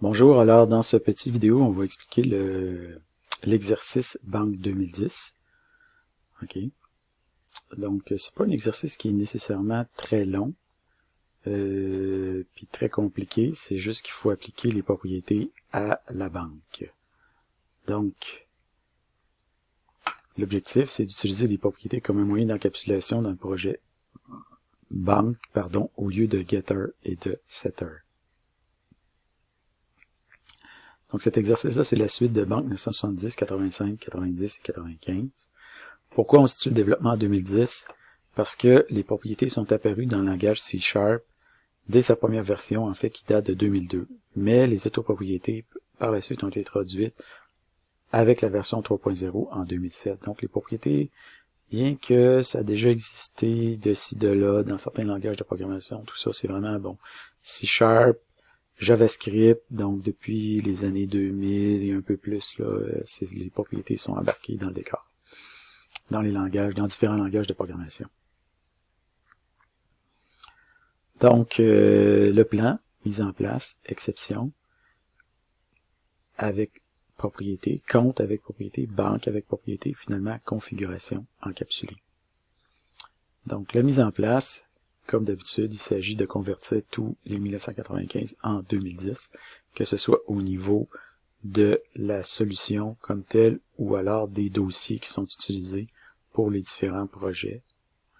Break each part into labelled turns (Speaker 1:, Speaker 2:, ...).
Speaker 1: Bonjour, alors dans ce petit vidéo, on va expliquer l'exercice Banque 2010. OK. Donc, c'est pas un exercice qui est nécessairement très long, puis très compliqué, c'est juste qu'il faut appliquer les propriétés à la banque. Donc, l'objectif, c'est d'utiliser les propriétés comme un moyen d'encapsulation dans le projet banque, au lieu de getter et de setter. Donc cet exercice-là, c'est la suite de Banque 970, 85, 90 et 95. Pourquoi on situe le développement en 2010? Parce que les propriétés sont apparues dans le langage C# dès sa première version, en fait, qui date de 2002. Mais les autopropriétés, par la suite, ont été traduites avec la version 3.0 en 2007. Donc les propriétés, bien que ça a déjà existé de ci, de là, dans certains langages de programmation, tout ça, c'est vraiment bon. C#, JavaScript, donc depuis les années 2000 et un peu plus, là, les propriétés sont embarquées dans le décor, dans les langages, dans différents langages de programmation. Donc, le plan, mise en place, exception, avec propriété, compte avec propriété, banque avec propriété, finalement, configuration encapsulée. Donc, la mise en place, comme d'habitude, il s'agit de convertir tous les 1995 en 2010, que ce soit au niveau de la solution comme telle ou alors des dossiers qui sont utilisés pour les différents projets.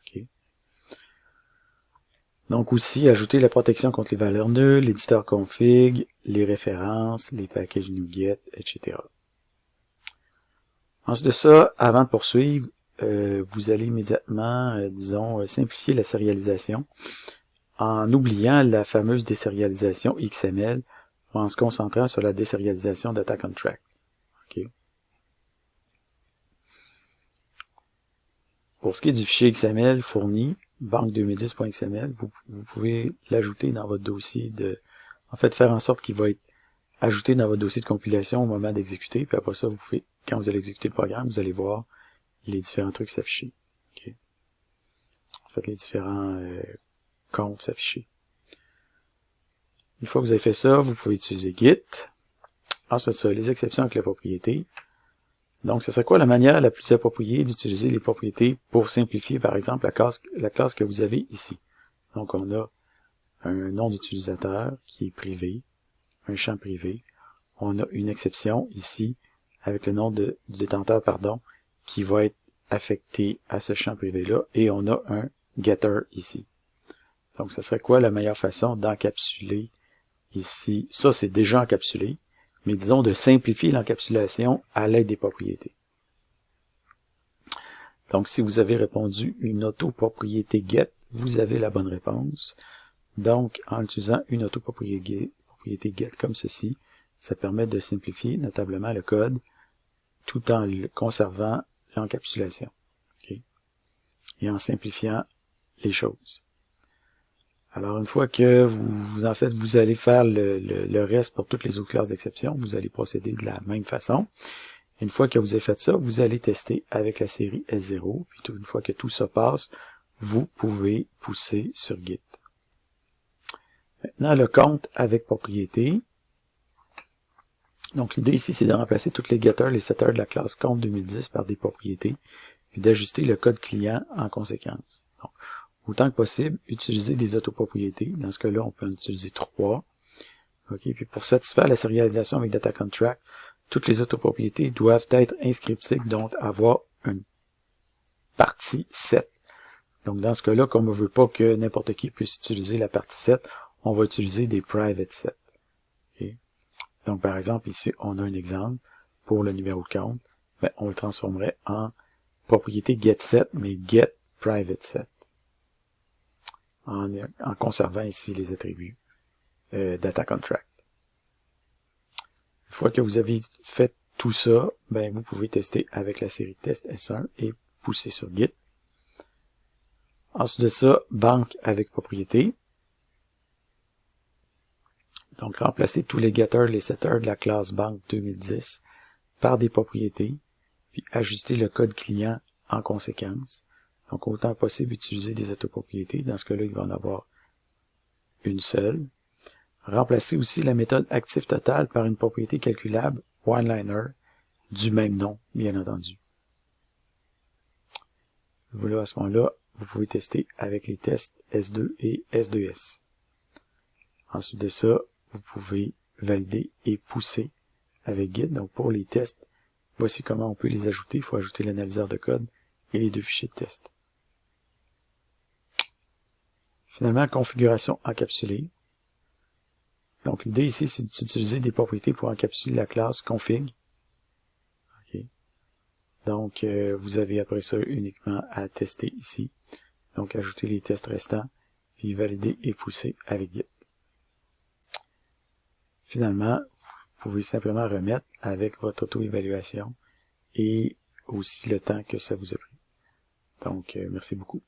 Speaker 1: Okay. Donc aussi, ajouter la protection contre les valeurs nulles, l'éditeur config, les références, les packages NuGet, etc. Ensuite de ça, avant de poursuivre, vous allez immédiatement, simplifier la sérialisation en oubliant la fameuse désérialisation XML en se concentrant sur la désérialisation Data Contract. Okay. Pour ce qui est du fichier XML fourni, banque2010.xml, vous pouvez l'ajouter dans votre dossier faire en sorte qu'il va être ajouté dans votre dossier de compilation au moment d'exécuter, puis après ça, vous pouvez, quand vous allez exécuter le programme, vous allez voir les différents trucs s'afficher. Okay. En fait, les différents comptes s'afficher. Une fois que vous avez fait ça, vous pouvez utiliser Git. Ensuite, ça, les exceptions avec la propriété. Donc, ce serait quoi la manière la plus appropriée d'utiliser les propriétés pour simplifier, par exemple, la classe que vous avez ici. Donc, on a un nom d'utilisateur qui est privé, un champ privé. On a une exception ici avec le nom du détenteur, qui va être affecté à ce champ privé-là. Et on a un getter ici. Donc, ce serait quoi la meilleure façon d'encapsuler ici? Ça, c'est déjà encapsulé, mais disons de simplifier l'encapsulation à l'aide des propriétés. Donc, si vous avez répondu une autopropriété get, vous avez la bonne réponse. Donc, en utilisant une autopropriété get comme ceci, ça permet de simplifier notablement le code tout en conservant l'encapsulation. Okay? Et en simplifiant les choses. Alors, une fois que vous allez faire le reste pour toutes les autres classes d'exception, vous allez procéder de la même façon. Une fois que vous avez fait ça, vous allez tester avec la série S0, puis une fois que tout ça passe, vous pouvez pousser sur Git. Maintenant, le compte avec propriété. Donc, l'idée ici, c'est de remplacer tous les getters, les setters de la classe compte 2010 par des propriétés, puis d'ajuster le code client en conséquence. Donc, autant que possible, utiliser des autopropriétés. Dans ce cas-là, on peut en utiliser 3. Okay. Puis pour satisfaire la sérialisation avec Data Contract, toutes les autopropriétés doivent être inscriptibles, donc avoir une partie 7. Donc dans ce cas-là, comme on ne veut pas que n'importe qui puisse utiliser la partie 7, on va utiliser des private set. Okay. Donc par exemple, ici, on a un exemple pour le numéro de compte. On le transformerait en propriété getSet, mais getPrivateSet. En conservant ici les attributs Data Contract. Une fois que vous avez fait tout ça, vous pouvez tester avec la série test S1 et pousser sur Git. Ensuite de ça, banque avec propriété. Donc, remplacer tous les getters, les setters de la classe banque 2010 par des propriétés, puis ajuster le code client en conséquence. Donc, autant que possible, utiliser des autopropriétés. Dans ce cas-là, il va en avoir une seule. Remplacez aussi la méthode actif total par une propriété calculable one-liner du même nom, bien entendu. Voilà, à ce moment-là, vous pouvez tester avec les tests S2 et S2S. Ensuite de ça, vous pouvez valider et pousser avec Git. Donc pour les tests, voici comment on peut les ajouter. Il faut ajouter l'analyseur de code et les deux fichiers de test. Finalement, configuration encapsulée. Donc l'idée ici, c'est d'utiliser des propriétés pour encapsuler la classe config. Okay. Donc vous avez après ça uniquement à tester ici. Donc ajouter les tests restants, puis valider et pousser avec Git. Finalement, vous pouvez simplement remettre avec votre auto-évaluation et aussi le temps que ça vous a pris. Donc, merci beaucoup.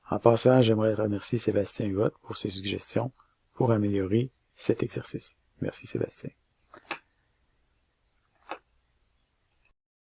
Speaker 1: En passant, j'aimerais remercier Sébastien Huot pour ses suggestions pour améliorer cet exercice. Merci Sébastien.